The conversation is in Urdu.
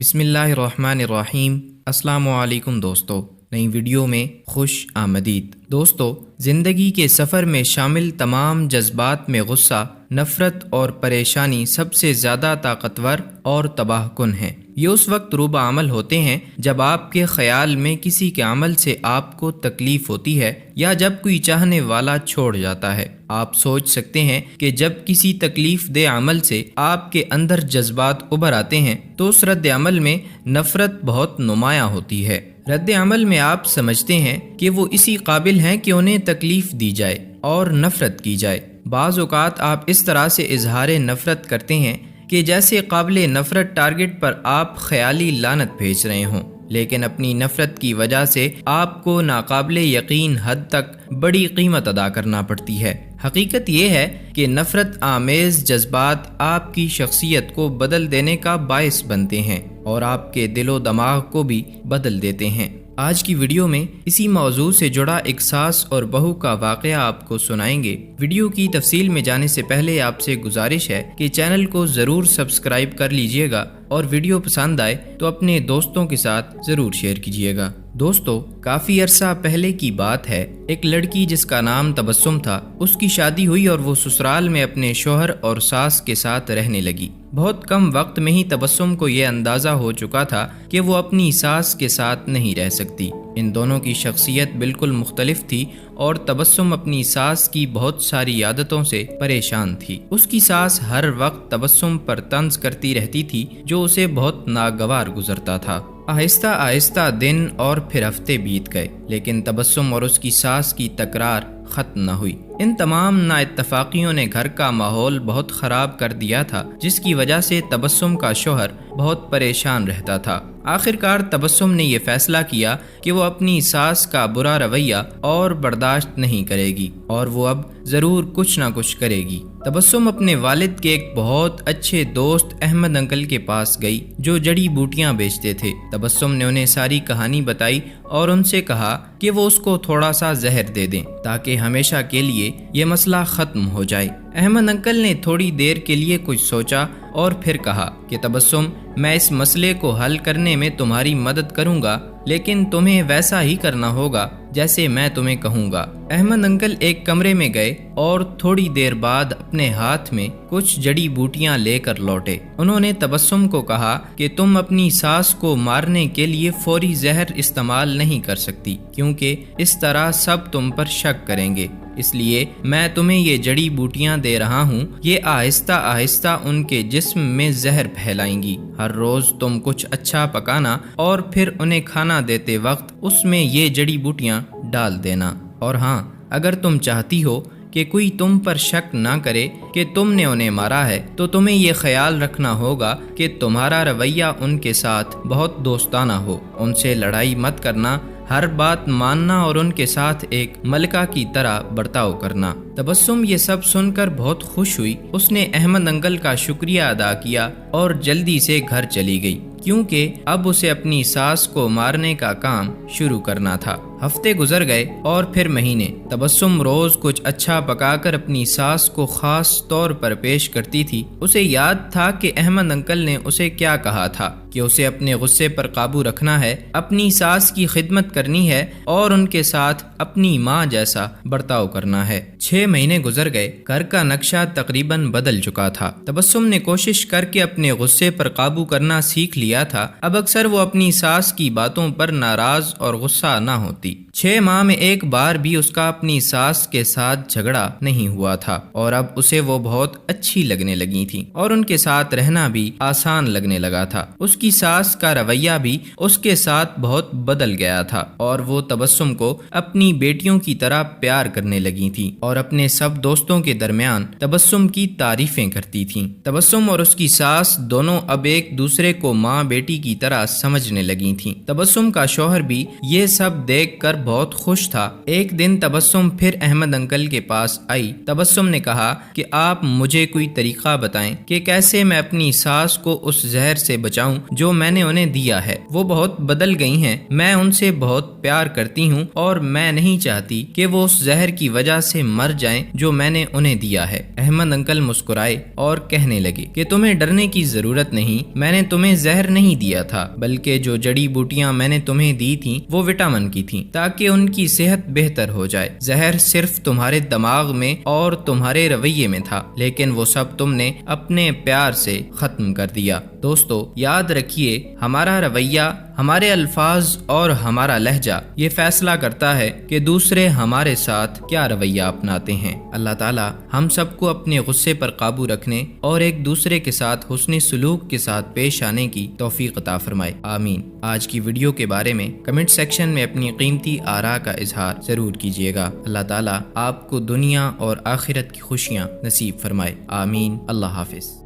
بسم اللہ الرحمن الرحیم۔ السلام علیکم دوستو، نئی ویڈیو میں خوش آمدید۔ دوستو، زندگی کے سفر میں شامل تمام جذبات میں غصہ، نفرت اور پریشانی سب سے زیادہ طاقتور اور تباہ کن ہیں۔ یہ اس وقت روبہ عمل ہوتے ہیں جب آپ کے خیال میں کسی کے عمل سے آپ کو تکلیف ہوتی ہے یا جب کوئی چاہنے والا چھوڑ جاتا ہے۔ آپ سوچ سکتے ہیں کہ جب کسی تکلیف دہ عمل سے آپ کے اندر جذبات ابھر آتے ہیں تو اس رد عمل میں نفرت بہت نمایاں ہوتی ہے۔ رد عمل میں آپ سمجھتے ہیں کہ وہ اسی قابل ہیں کہ انہیں تکلیف دی جائے اور نفرت کی جائے۔ بعض اوقات آپ اس طرح سے اظہار نفرت کرتے ہیں کہ جیسے قابل نفرت ٹارگٹ پر آپ خیالی لعنت بھیج رہے ہوں، لیکن اپنی نفرت کی وجہ سے آپ کو ناقابل یقین حد تک بڑی قیمت ادا کرنا پڑتی ہے۔ حقیقت یہ ہے کہ نفرت آمیز جذبات آپ کی شخصیت کو بدل دینے کا باعث بنتے ہیں اور آپ کے دل و دماغ کو بھی بدل دیتے ہیں۔ آج کی ویڈیو میں اسی موضوع سے جڑا ایک ساس اور بہو کا واقعہ آپ کو سنائیں گے۔ ویڈیو کی تفصیل میں جانے سے پہلے آپ سے گزارش ہے کہ چینل کو ضرور سبسکرائب کر لیجئے گا اور ویڈیو پسند آئے تو اپنے دوستوں کے ساتھ ضرور شیئر کیجئے گا۔ دوستو، کافی عرصہ پہلے کی بات ہے، ایک لڑکی جس کا نام تبسم تھا، اس کی شادی ہوئی اور وہ سسرال میں اپنے شوہر اور ساس کے ساتھ رہنے لگی۔ بہت کم وقت میں ہی تبسم کو یہ اندازہ ہو چکا تھا کہ وہ اپنی ساس کے ساتھ نہیں رہ سکتی۔ ان دونوں کی شخصیت بالکل مختلف تھی اور تبسم اپنی ساس کی بہت ساری عادتوں سے پریشان تھی۔ اس کی ساس ہر وقت تبسم پر طنز کرتی رہتی تھی جو اسے بہت ناگوار گزرتا تھا۔ آہستہ آہستہ دن اور پھر ہفتے بیت گئے، لیکن تبسم اور اس کی ساس کی تکرار ختم نہ ہوئی۔ ان تمام نااتفاقیوں نے گھر کا ماحول بہت خراب کر دیا تھا، جس کی وجہ سے تبسم کا شوہر بہت پریشان رہتا تھا۔ آخرکار تبسم نے یہ فیصلہ کیا کہ وہ اپنی ساس کا برا رویہ اور برداشت نہیں کرے گی اور وہ اب ضرور کچھ نہ کچھ کرے گی۔ تبسم اپنے والد کے ایک بہت اچھے دوست احمد انکل کے پاس گئی جو جڑی بوٹیاں بیچتے تھے۔ تبسم نے انہیں ساری کہانی بتائی اور ان سے کہا کہ وہ اس کو تھوڑا سا زہر دے دیں تاکہ ہمیشہ کے لیے یہ مسئلہ ختم ہو جائے۔ احمد انکل نے تھوڑی دیر کے لیے کچھ سوچا اور پھر کہا کہ تبسم، میں اس مسئلے کو حل کرنے میں تمہاری مدد کروں گا، لیکن تمہیں ویسا ہی کرنا ہوگا جیسے میں تمہیں کہوں گا۔ احمد انکل ایک کمرے میں گئے اور تھوڑی دیر بعد اپنے ہاتھ میں کچھ جڑی بوٹیاں لے کر لوٹے۔ انہوں نے تبسم کو کہا کہ تم اپنی ساس کو مارنے کے لیے فوری زہر استعمال نہیں کر سکتی کیونکہ اس طرح سب تم پر شک کریں گے، اس لیے میں تمہیں یہ جڑی بوٹیاں دے رہا ہوں، یہ آہستہ آہستہ ان کے جسم میں زہر پھیلائیں گی۔ ہر روز تم کچھ اچھا پکانا اور پھر انہیں کھانا دیتے وقت اس میں یہ جڑی بوٹیاں ڈال دینا، اور ہاں، اگر تم چاہتی ہو کہ کوئی تم پر شک نہ کرے کہ تم نے انہیں مارا ہے تو تمہیں یہ خیال رکھنا ہوگا کہ تمہارا رویہ ان کے ساتھ بہت دوستانہ ہو، ان سے لڑائی مت کرنا، ہر بات ماننا اور ان کے ساتھ ایک ملکہ کی طرح برتاؤ کرنا۔ تبسم یہ سب سن کر بہت خوش ہوئی۔ اس نے احمد انکل کا شکریہ ادا کیا اور جلدی سے گھر چلی گئی کیونکہ اب اسے اپنی ساس کو مارنے کا کام شروع کرنا تھا۔ ہفتے گزر گئے اور پھر مہینے۔ تبسم روز کچھ اچھا پکا کر اپنی ساس کو خاص طور پر پیش کرتی تھی۔ اسے یاد تھا کہ احمد انکل نے اسے کیا کہا تھا کہ اسے اپنے غصے پر قابو رکھنا ہے، اپنی ساس کی خدمت کرنی ہے اور ان کے ساتھ اپنی ماں جیسا برتاؤ کرنا ہے۔ 6 مہینے گزر گئے، گھر کا نقشہ تقریباً بدل چکا تھا۔ تبسم نے کوشش کر کے اپنے غصے پر قابو کرنا سیکھ لیا تھا۔ اب اکثر وہ اپنی ساس کی باتوں پر ناراض اور غصہ نہ ہوتی۔ 6 ماہ میں ایک بار بھی اس کا اپنی ساس کے ساتھ جھگڑا نہیں ہوا تھا اور اب اسے وہ بہت اچھی لگنے لگی تھی اور ان کے ساتھ رہنا بھی آسان لگنے لگا تھا۔ اس کی ساس کا رویہ بھی اس کے ساتھ بہت بدل گیا تھا اور وہ تبسم کو اپنی بیٹیوں کی طرح پیار کرنے لگی تھی اور اپنے سب دوستوں کے درمیان تبسم کی تعریفیں کرتی تھیں۔ تبسم اور اس کی ساس دونوں اب ایک دوسرے کو ماں بیٹی کی طرح سمجھنے لگی تھیں۔ تبسم کا شوہر بھی یہ سب دیکھ کر بہت خوش تھا۔ ایک دن تبسم پھر احمد انکل کے پاس آئی۔ تبسم نے کہا کہ آپ مجھے کوئی طریقہ بتائیں کہ کیسے میں اپنی ساس کو اس زہر سے بچاؤں جو میں نے انہیں دیا ہے۔ وہ بہت بدل گئی ہیں، میں ان سے بہت پیار کرتی ہوں اور میں نہیں چاہتی کہ وہ اس زہر کی وجہ سے مر جائیں جو میں نے انہیں دیا ہے۔ احمد انکل مسکرائے اور کہنے لگے کہ تمہیں ڈرنے کی ضرورت نہیں، میں نے تمہیں زہر نہیں دیا تھا، بلکہ جو جڑی بوٹیاں میں نے تمہیں دی تھیں وہ وٹامن کی تھیں تاکہ ان کی صحت بہتر ہو جائے۔ زہر صرف تمہارے دماغ میں اور تمہارے رویے میں تھا، لیکن وہ سب تم نے اپنے پیار سے ختم کر دیا۔ دوستو یاد رکھیے، ہمارا رویہ، ہمارے الفاظ اور ہمارا لہجہ یہ فیصلہ کرتا ہے کہ دوسرے ہمارے ساتھ کیا رویہ اپناتے ہیں۔ اللہ تعالی ہم سب کو اپنے غصے پر قابو رکھنے اور ایک دوسرے کے ساتھ حسن سلوک کے ساتھ پیش آنے کی توفیق عطا فرمائے، آمین۔ آج کی ویڈیو کے بارے میں کمنٹ سیکشن میں اپنی قیمتی آراء کا اظہار ضرور کیجیے گا۔ اللہ تعالی آپ کو دنیا اور آخرت کی خوشیاں نصیب فرمائے، آمین۔ اللہ حافظ۔